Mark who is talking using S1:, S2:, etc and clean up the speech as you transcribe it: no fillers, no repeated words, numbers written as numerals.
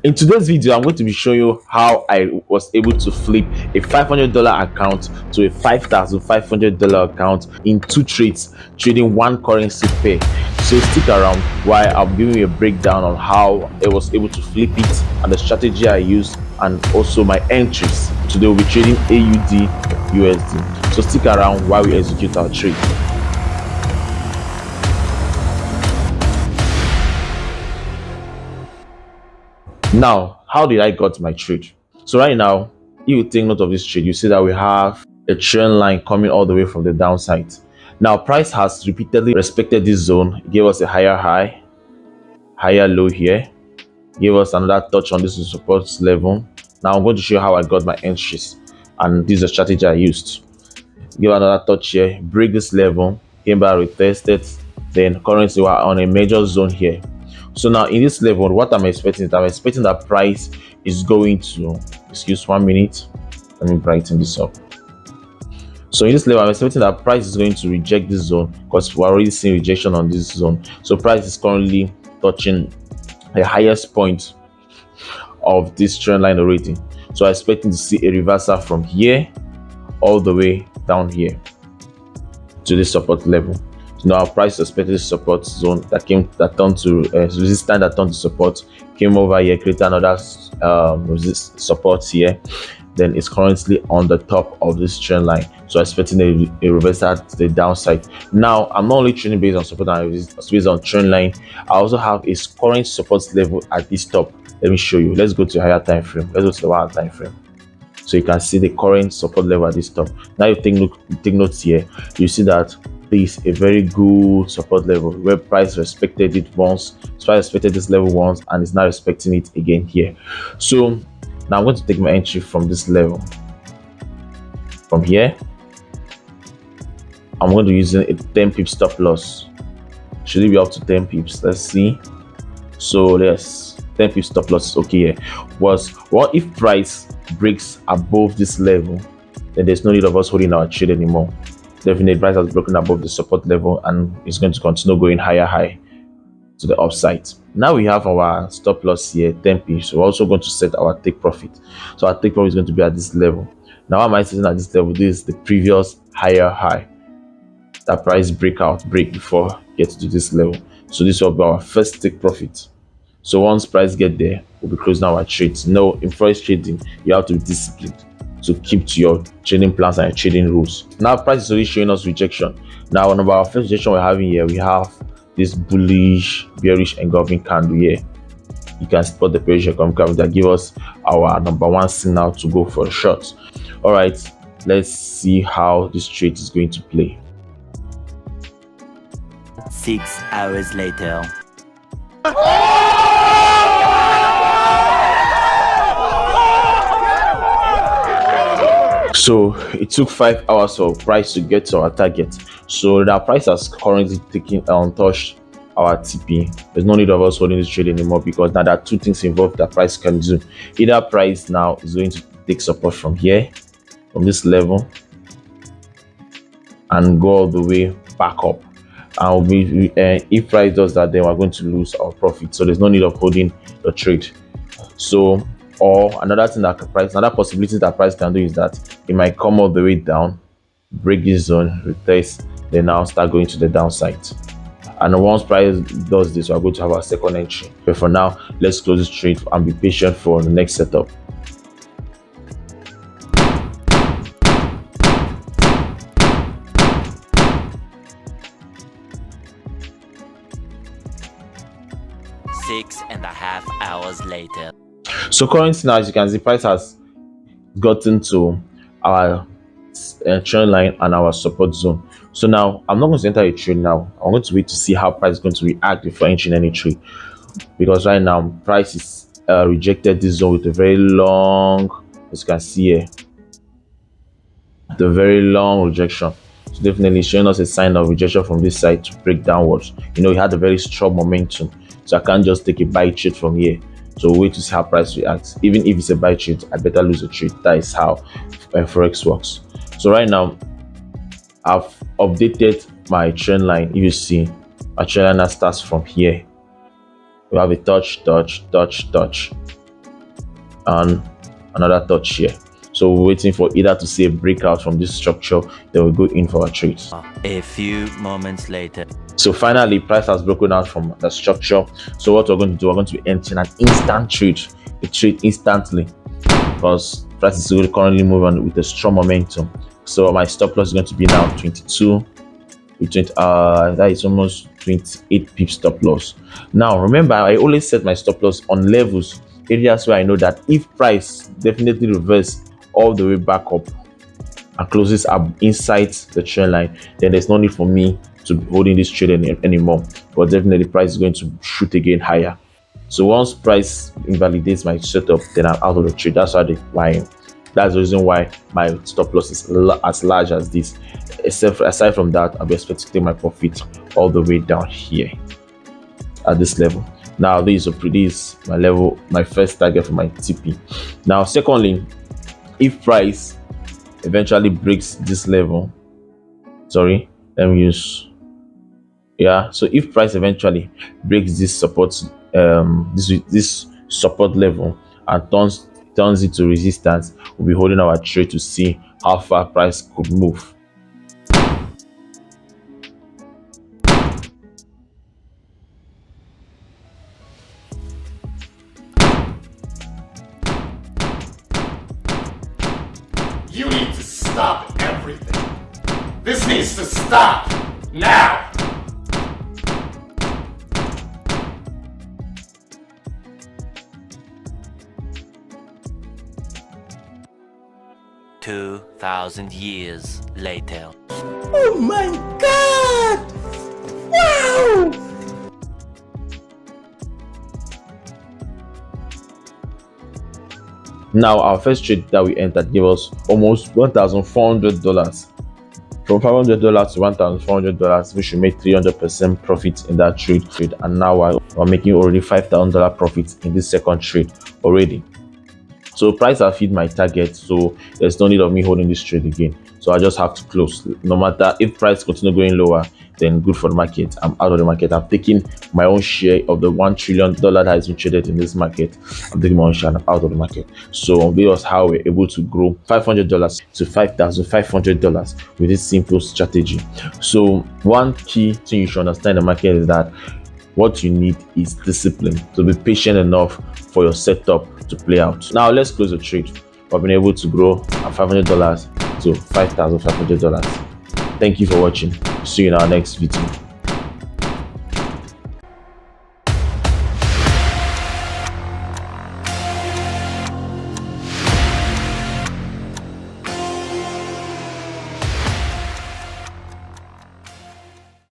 S1: In today's video, I'm going to be showing you how I was able to flip a $500 account to a $5,500 account in 2 trades, trading one currency pair. So stick around while I'm giving you a breakdown on how I was able to flip it and the strategy I used and also my entries. Today we'll be trading AUD USD. So stick around while we execute our trade. Now, how did I got my trade? So right now, if you take note of this trade, you see that we have a trend line coming all the way from the downside. Now, price has repeatedly respected this zone. It gave us a higher high, higher low here. Gave us another touch on this support level. Now, I'm going to show you how I got my entries. And this is a strategy I used. Give another touch here, break this level, came back, retested. Then currently we're on a major zone here. So now in this level, what I'm expecting is that price is going to, excuse 1 minute, let me brighten this up. So in this level, I'm expecting that price is going to reject this zone because we're already seeing rejection on this zone. So price is currently touching the highest point of this trend line already. So I'm expecting to see a reversal from here all the way down here to this support level. Now our price expected support zone that turned to resistance, that turned to support, came over here, created another support here. Then it's currently on the top of this trend line, so expecting a reversal to the downside. Now I'm not only trading based on support and based on trend line, I also have a current support level at this top. Let me show you. Let's go to a higher time frame. Let's go to the 1 hour time frame. So you can see the current support level at this top. Now you take notes here. You see that this is a very good support level where price respected it once, so I respected this level once and is now respecting it again here. So now I'm going to take my entry from this level. From here, I'm going to use a 10 pips stop loss. Should it be up to 10 pips? Let's see. So yes, 10 pips stop loss is okay here. What if price breaks above this level, then there's no need of us holding our trade anymore. Definitely price has broken above the support level and it's going to continue going high to the upside. Now we have our stop loss here, 10 pips. So we're also going to set our take profit. So our take profit is going to be at this level. Now why am I sitting at this level? This is the previous higher high that price break before get to this level. So this will be our first take profit. So once price get there, we'll be closing our trades. No, in forex trading, you have to be disciplined to keep to your trading plans and your trading rules. Now price is already showing us rejection. Now on our first rejection we're having here, we have this bullish, bearish engulfing candle here. You can spot the bearish engulfing candle that give us our number one signal to go for a short. All right, let's see how this trade is going to play.
S2: 6 hours later.
S1: So it took 5 hours for price to get to our target. So that price has currently taken untouched our TP. There's no need of us holding this trade anymore because now there are two things involved that price can do. Either price now is going to take support from here, from this level, and go all the way back up. And if price does that, then we're going to lose our profit. So there's no need of holding the trade. So or another possibility that price can do is that it might come all the way down, break this zone, retest, then now start going to the downside. And once price does this, we're going to have our second entry. But for now, let's close this trade and be patient for the next setup.
S2: Six and a half hours later.
S1: So currently now, as you can see, price has gotten to our trend line and our support zone. So now I'm not going to enter a trade now. I'm going to wait to see how price is going to react before entering any trade, because right now price is rejected this zone with a very long, as you can see here, the very long rejection. So definitely showing us a sign of rejection from this side to break downwards. You know, we had a very strong momentum, so I can't just take a buy trade from here. So we'll wait to see how price reacts. Even if it's a buy trade, I better lose a trade. That is how forex works. So right now, I've updated my trend line. If you see, my trend line starts from here We have a touch, touch, touch, touch, and another touch here. So we're waiting for either to see a breakout from this structure, then we'll go in for our trades.
S2: A few moments later.
S1: So finally, price has broken out from the structure. So what we're going to do, we're going to be entering an instant trade, a trade instantly, because price is currently moving with a strong momentum. So my stop loss is going to be now 22. That is almost 28 pip stop loss. Now remember, I always set my stop loss on levels, areas where I know that if price definitely reverse all the way back up and closes up inside the trend line, then there's no need for me to be holding this trade anymore. But definitely price is going to shoot again higher. So once price invalidates my setup, then I'm out of the trade. That's why that's the reason why my stop loss is as large as this. Aside from that, I'll be expecting to take my profit all the way down here at this level. Now this is my level, my first target for my TP. Now secondly, if price eventually breaks this level, sorry, let me use, yeah, so if price eventually breaks this support, this support level and turns it to resistance, we'll be holding our trade to see how far price could move.
S3: You need to stop everything. This needs to stop now.
S2: $2,000 later.
S3: Oh my God! Wow!
S1: Now our first trade that we entered gave us almost $1,400. From $500 to $1,400, we should make 300% profit in that trade. And now we're making already $5,000 profit in this second trade already. So price have hit my target, so there's no need of me holding this trade again. So I just have to close. No matter if price continue going lower, then good for the market. I'm out of the market. I'm taking my own share of the $1 trillion that has been traded in this market. I'm taking my own share and I'm out of the market. So this was how we're able to grow $500 to $5,500 with this simple strategy. So one key thing you should understand in the market is that what you need is discipline, to be patient enough for your setup to play out. Now let's close the trade. I've been able to grow $500 to $5,500. Thank you for watching. See you in our next video.